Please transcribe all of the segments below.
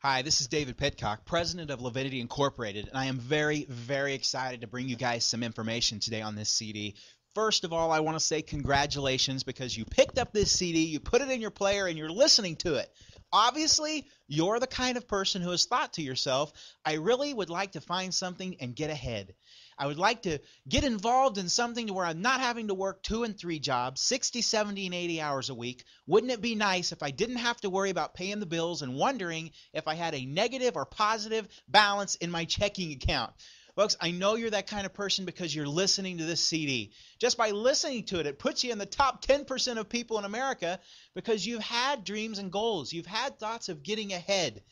Hi, this is David Pitcock, president of Livinity Incorporated, and I am very, very excited to bring you guys some information today on this CD. First of all, I want to say congratulations because you picked up this CD, you put it in your player, and you're listening to it. Obviously, you're the kind of person who has thought to yourself, I really would like to find something and get ahead. I would like to get involved in something to where I'm not having to work 2 and 3 jobs, 60, 70, and 80 hours a week. Wouldn't it be nice if I didn't have to worry about paying the bills and wondering if I had a negative or positive balance in my checking account? Folks, I know you're that kind of person because you're listening to this CD. Just by listening to it, it puts you in the top 10% of people in America because you've had dreams and goals. You've had thoughts of getting ahead.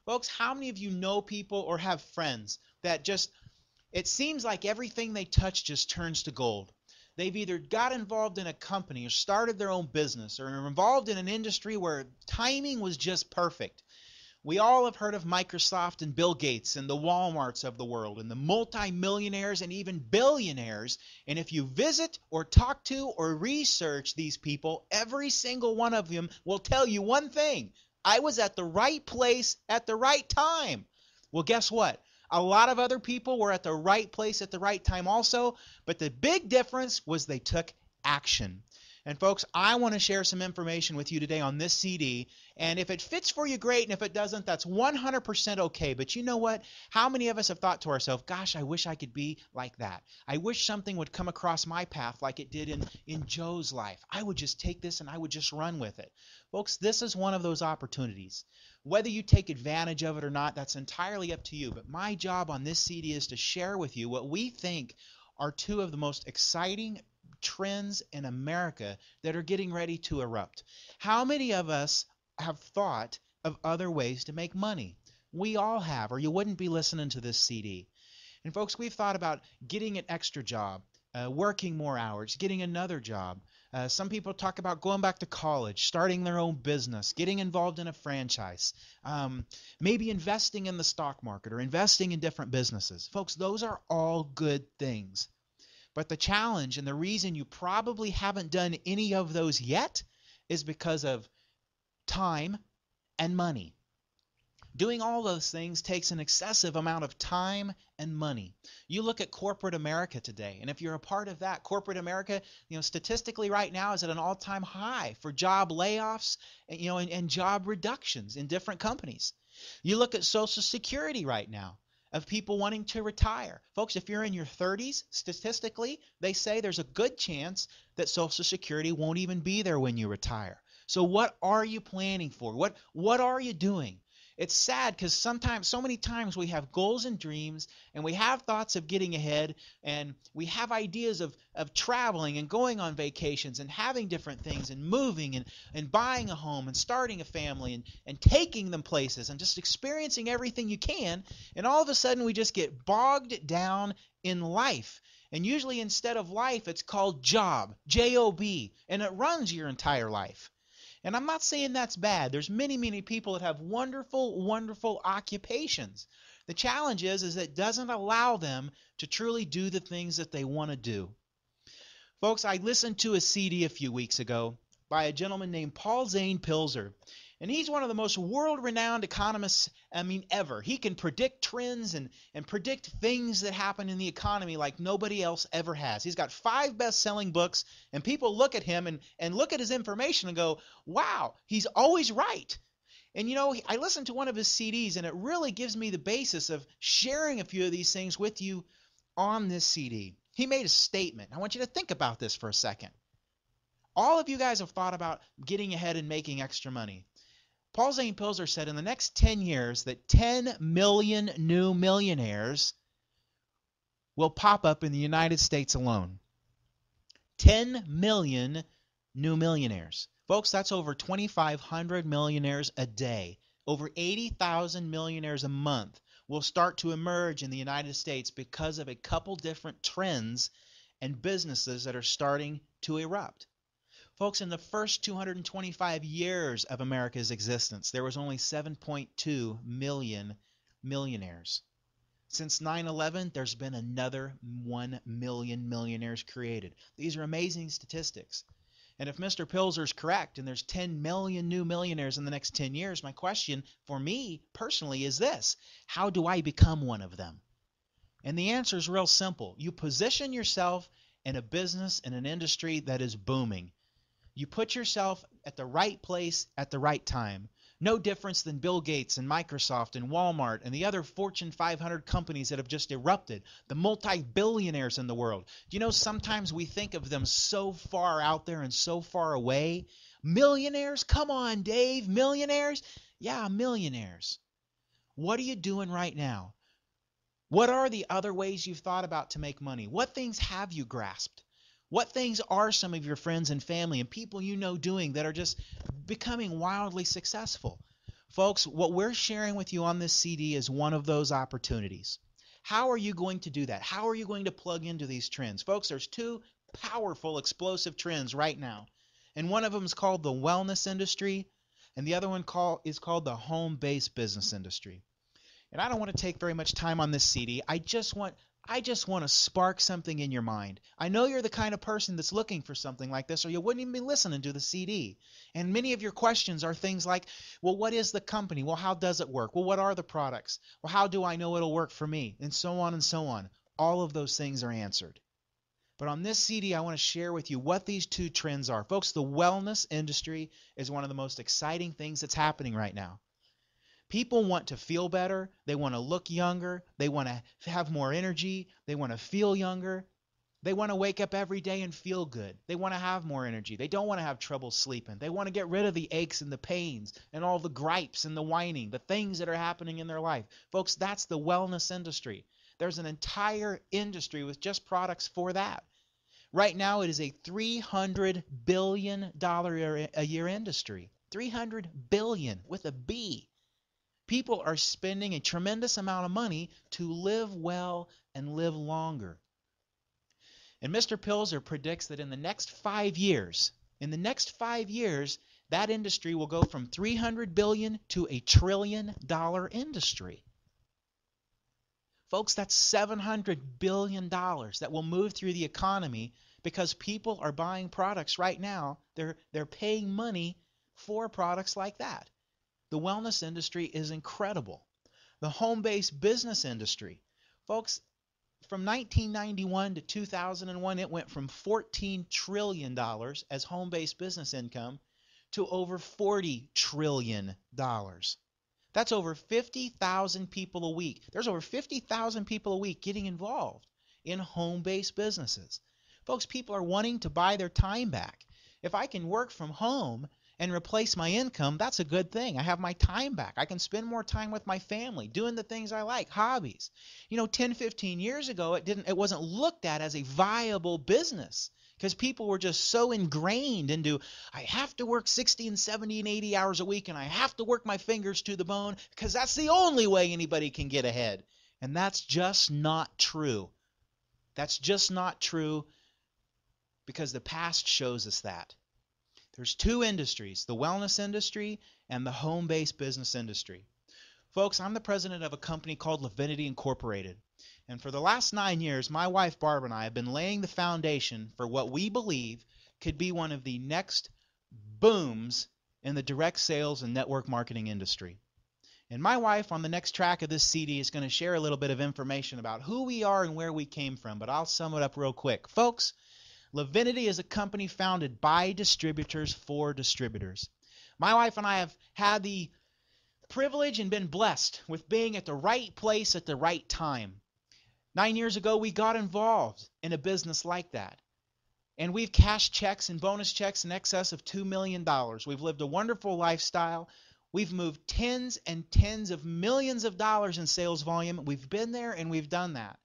Folks, how many of you know people or have friends that just it seems like everything they touch just turns to gold? They've either got involved in a company or started their own business or are involved in an industry where timing was just perfect. We all have heard of Microsoft and Bill Gates and the Walmarts of the world and the multimillionaires and even billionaires. And if you visit or talk to or research these people, every single one of them will tell you one thing: I was at the right place at the right time. Well, guess what? A lot of other people were at the right place at the right time also, but the big difference was they took action. And folks, I want to share some information with you today on this CD, and if it fits for you, great, and if it doesn't, that's 100% okay. But you know what? How many of us have thought to ourselves, gosh, I wish I could be like that. I wish something would come across my path like it did in Joe's life. I would just take this and I would just run with it. Folks, this is one of those opportunities. Whether you take advantage of it or not, that's entirely up to you. But my job on this CD is to share with you what we think are two of the most exciting trends in America that are getting ready to erupt. How many of us have thought of other ways to make money? We all have, or you wouldn't be listening to this CD. And folks, we've thought about getting an extra job, working more hours, getting another job. Some people talk about going back to college, starting their own business, getting involved in a franchise, maybe investing in the stock market or investing in different businesses. Folks, those are all good things. But the challenge and the reason you probably haven't done any of those yet is because of time and money. Doing all those things takes an excessive amount of time and money. You look at corporate America today, and if you're a part of that, corporate America, statistically right now is at an all-time high for job layoffs, and job reductions in different companies. You look at Social Security right now, of people wanting to retire. Folks, if you're in your 30s, statistically, they say there's a good chance that Social Security won't even be there when you retire. So what are you planning for? What are you doing? It's sad because sometimes, so many times we have goals and dreams and we have thoughts of getting ahead and we have ideas of traveling and going on vacations and having different things and moving and buying a home and starting a family and taking them places and just experiencing everything you can. And all of a sudden we just get bogged down in life. And usually instead of life, it's called job, J-O-B, and it runs your entire life. And I'm not saying that's bad. There's many, many people that have wonderful, wonderful occupations. The challenge is that it doesn't allow them to truly do the things that they want to do. Folks, I listened to a CD a few weeks ago by a gentleman named Paul Zane Pilzer. And he's one of the most world-renowned economists, ever. He can predict trends and predict things that happen in the economy like nobody else ever has. He's got 5 best-selling books, and people look at him and look at his information and go, wow, he's always right. And I listened to one of his CDs, and it really gives me the basis of sharing a few of these things with you on this CD. He made a statement. I want you to think about this for a second. All of you guys have thought about getting ahead and making extra money. Paul Zane Pilzer said in the next 10 years that 10 million new millionaires will pop up in the United States alone. 10 million new millionaires. Folks, that's over 2,500 millionaires a day. Over 80,000 millionaires a month will start to emerge in the United States because of a couple different trends and businesses that are starting to erupt. Folks, in the first 225 years of America's existence, there was only 7.2 million millionaires. Since 9/11, there's been another 1 million millionaires created. These are amazing statistics. And if Mr. Pilser's correct and there's 10 million new millionaires in the next 10 years, my question for me personally is this: how do I become one of them? And the answer is real simple. You position yourself in a business, in an industry that is booming. You put yourself at the right place at the right time. No difference than Bill Gates and Microsoft and Walmart and the other Fortune 500 companies that have just erupted, the multi-billionaires in the world. Do you know sometimes we think of them so far out there and so far away? Millionaires? Come on, Dave. Millionaires? Yeah, millionaires. What are you doing right now? What are the other ways you've thought about to make money? What things have you grasped? What things are some of your friends and family and people you know doing that are just becoming wildly successful? Folks, what we're sharing with you on this CD is one of those opportunities. How are you going to do that? How are you going to plug into these trends? Folks, there's two powerful, explosive trends right now. And one of them is called the wellness industry, and the other one is called the home-based business industry. And I don't want to take very much time on this CD. I just want to spark something in your mind. I know you're the kind of person that's looking for something like this, or you wouldn't even be listening to the CD. And many of your questions are things like, well, what is the company? Well, how does it work? Well, what are the products? Well, how do I know it'll work for me? And so on and so on. All of those things are answered. But on this CD, I want to share with you what these two trends are. Folks, the wellness industry is one of the most exciting things that's happening right now. People want to feel better. They want to look younger. They want to have more energy. They want to feel younger. They want to wake up every day and feel good. They want to have more energy. They don't want to have trouble sleeping. They want to get rid of the aches and the pains and all the gripes and the whining, the things that are happening in their life. Folks, that's the wellness industry. There's an entire industry with just products for that. Right now, it is a $300 billion a year industry. $300 billion with a B. People are spending a tremendous amount of money to live well and live longer. And Mr. Pilser predicts that in the next 5 years, that industry will go from $300 billion to a $1 trillion industry. Folks, that's $700 billion that will move through the economy because people are buying products right now. They're paying money for products like that. The wellness industry is incredible. The home-based business industry, folks, from 1991 to 2001, it went from $14 trillion as home-based business income to over $40 trillion. That's over 50,000 people a week. There's over 50,000 people a week getting involved in home-based businesses. Folks, people are wanting to buy their time back. If I can work from home and replace my income, that's a good thing. I have my time back. I can spend more time with my family, doing the things I like, hobbies. 10, 15 years ago, it wasn't looked at as a viable business because people were just so ingrained into, I have to work 60 and 70 and 80 hours a week, and I have to work my fingers to the bone because that's the only way anybody can get ahead. And that's just not true. That's just not true because the past shows us that. There's two industries, the wellness industry and the home-based business industry. Folks, I'm the president of a company called Livinity Incorporated. And for the last 9 years, my wife Barbara and I have been laying the foundation for what we believe could be one of the next booms in the direct sales and network marketing industry. And my wife on the next track of this CD is going to share a little bit of information about who we are and where we came from, but I'll sum it up real quick. Folks, Livinity is a company founded by distributors for distributors. My wife and I have had the privilege and been blessed with being at the right place at the right time. 9 years ago, we got involved in a business like that. And we've cashed checks and bonus checks in excess of $2 million. We've lived a wonderful lifestyle. We've moved tens and tens of millions of dollars in sales volume. We've been there and we've done that.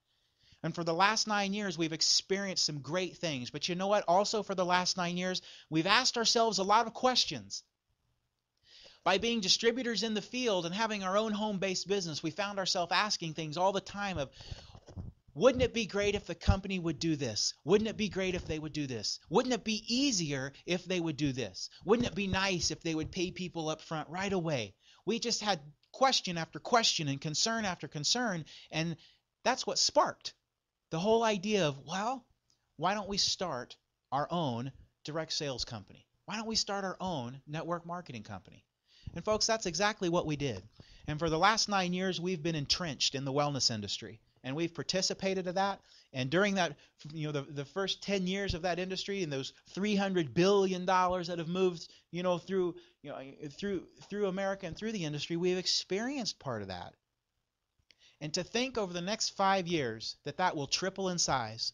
And for the last 9 years, we've experienced some great things. But you know what? Also for the last 9 years, we've asked ourselves a lot of questions. By being distributors in the field and having our own home-based business, we found ourselves asking things all the time of, wouldn't it be great if the company would do this? Wouldn't it be great if they would do this? Wouldn't it be easier if they would do this? Wouldn't it be nice if they would pay people up front right away? We just had question after question and concern after concern, and that's what sparked the whole idea of, well, why don't we start our own direct sales company? Why don't we start our own network marketing company? And folks, that's exactly what we did. And for the last 9 years, we've been entrenched in the wellness industry, and we've participated in that. And during that, the first 10 years of that industry, and those $300 billion that have moved, through America and through the industry, we've experienced part of that. And to think over the next 5 years that will triple in size,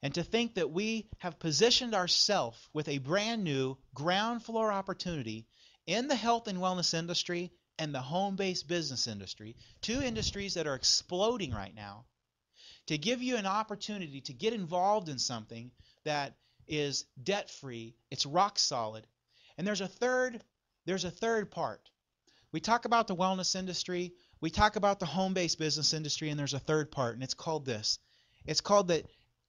and to think that we have positioned ourselves with a brand new ground floor opportunity in the health and wellness industry and the home-based business industry, two industries that are exploding right now, to give you an opportunity to get involved in something that is debt-free, it's rock solid. And there's a third part. We talk about the wellness industry, we talk about the home-based business industry, and there's a third part, and it's called this. It's called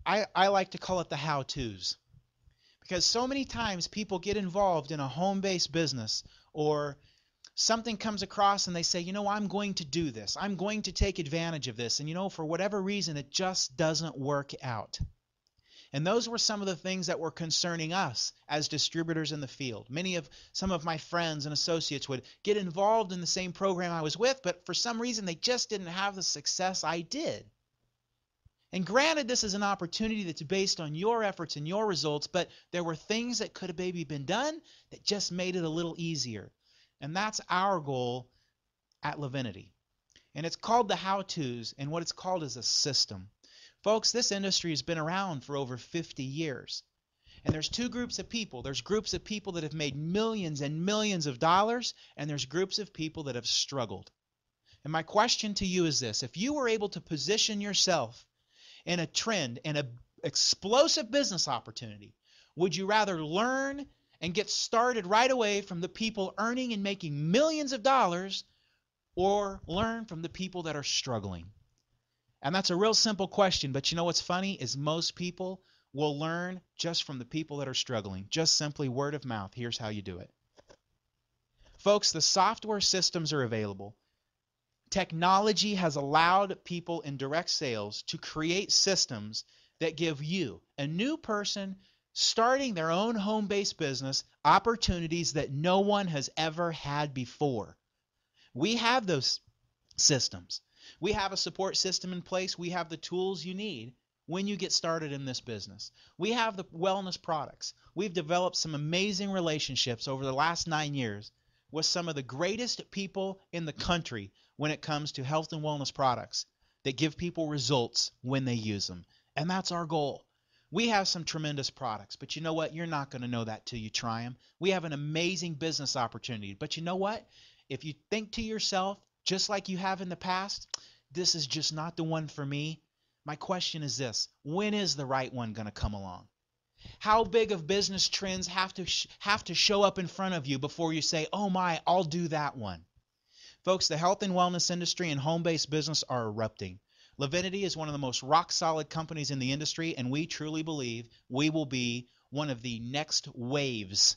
I like to call it the how-tos. Because so many times people get involved in a home-based business, or something comes across and they say, I'm going to do this. I'm going to take advantage of this. And for whatever reason, it just doesn't work out. And those were some of the things that were concerning us as distributors in the field. Some of my friends and associates would get involved in the same program I was with, but for some reason they just didn't have the success I did. And granted, this is an opportunity that's based on your efforts and your results, but there were things that could have maybe been done that just made it a little easier. And that's our goal at Livinity. And it's called the how-tos, and what it's called is a system. Folks, this industry has been around for over 50 years. And there's two groups of people. There's groups of people that have made millions and millions of dollars, and there's groups of people that have struggled. And my question to you is this: if you were able to position yourself in a trend and an explosive business opportunity, would you rather learn and get started right away from the people earning and making millions of dollars, or learn from the people that are struggling? And that's a real simple question, but what's funny is most people will learn just from the people that are struggling. Just simply word of mouth. Here's how you do it. Folks, the software systems are available. Technology has allowed people in direct sales to create systems that give you, a new person starting their own home-based business, opportunities that no one has ever had before. We have those systems. We have a support system in place. We have the tools you need when you get started in this business. We have the wellness products. We've developed some amazing relationships over the last 9 years with some of the greatest people in the country when it comes to health and wellness products that give people results when they use them. And that's our goal. We have some tremendous products, but you know what? You're not going to know that till you try them. We have an amazing business opportunity, but you know what? If you think to yourself, just like you have in the past, this is just not the one for me, my question is this: when is the right one going to come along? How big of business trends have to show up in front of you before you say, oh my, I'll do that one? Folks, the health and wellness industry and home-based business are erupting. Livinity is one of the most rock-solid companies in the industry, and we truly believe we will be one of the next waves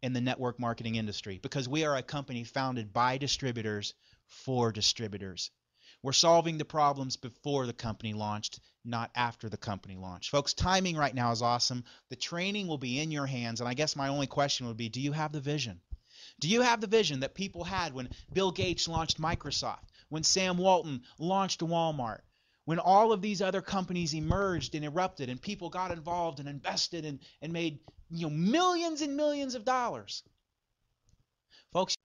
in the network marketing industry, because we are a company founded by distributors for distributors. We're solving the problems before the company launched, not after the company launched. Folks, timing right now is awesome. The training will be in your hands, and I guess my only question would be, do you have the vision? Do you have the vision that people had when Bill Gates launched Microsoft, when Sam Walton launched Walmart, when all of these other companies emerged and erupted and people got involved and invested and made millions and millions of dollars? Folks,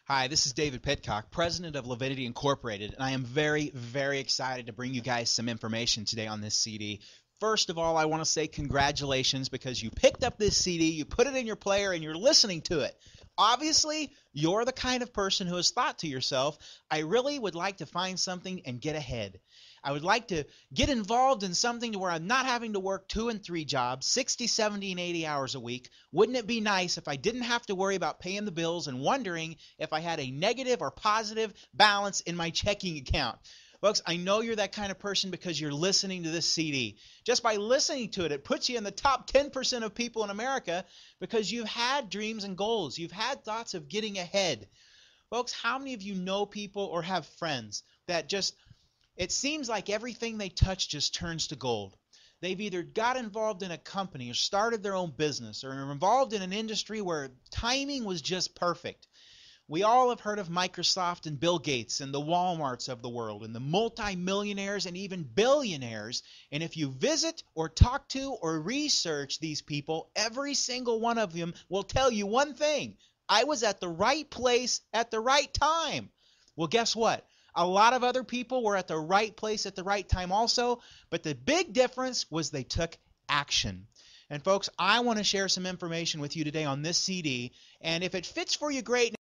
hi, this is David Pitcock, president of Livinity Incorporated, and I am very, very excited to bring you guys some information today on this CD. First of all, I want to say congratulations, because you picked up this CD, you put it in your player, and you're listening to it. Obviously, you're the kind of person who has thought to yourself, I really would like to find something and get ahead. I would like to get involved in something to where I'm not having to work 2 and 3 jobs, 60, 70, and 80 hours a week. Wouldn't it be nice if I didn't have to worry about paying the bills and wondering if I had a negative or positive balance in my checking account? Folks, I know you're that kind of person because you're listening to this CD. Just by listening to it, it puts you in the top 10% of people in America, because you've had dreams and goals. You've had thoughts of getting ahead. Folks, how many of you know people or have friends that just, it seems like everything they touch just turns to gold? They've either got involved in a company or started their own business or are involved in an industry where timing was just perfect. We all have heard of Microsoft and Bill Gates and the Walmarts of the world and the multimillionaires and even billionaires. And if you visit or talk to or research these people, every single one of them will tell you one thing: I was at the right place at the right time. Well, guess what? A lot of other people were at the right place at the right time also, but the big difference was they took action. And folks, I want to share some information with you today on this CD, and if it fits for you, great.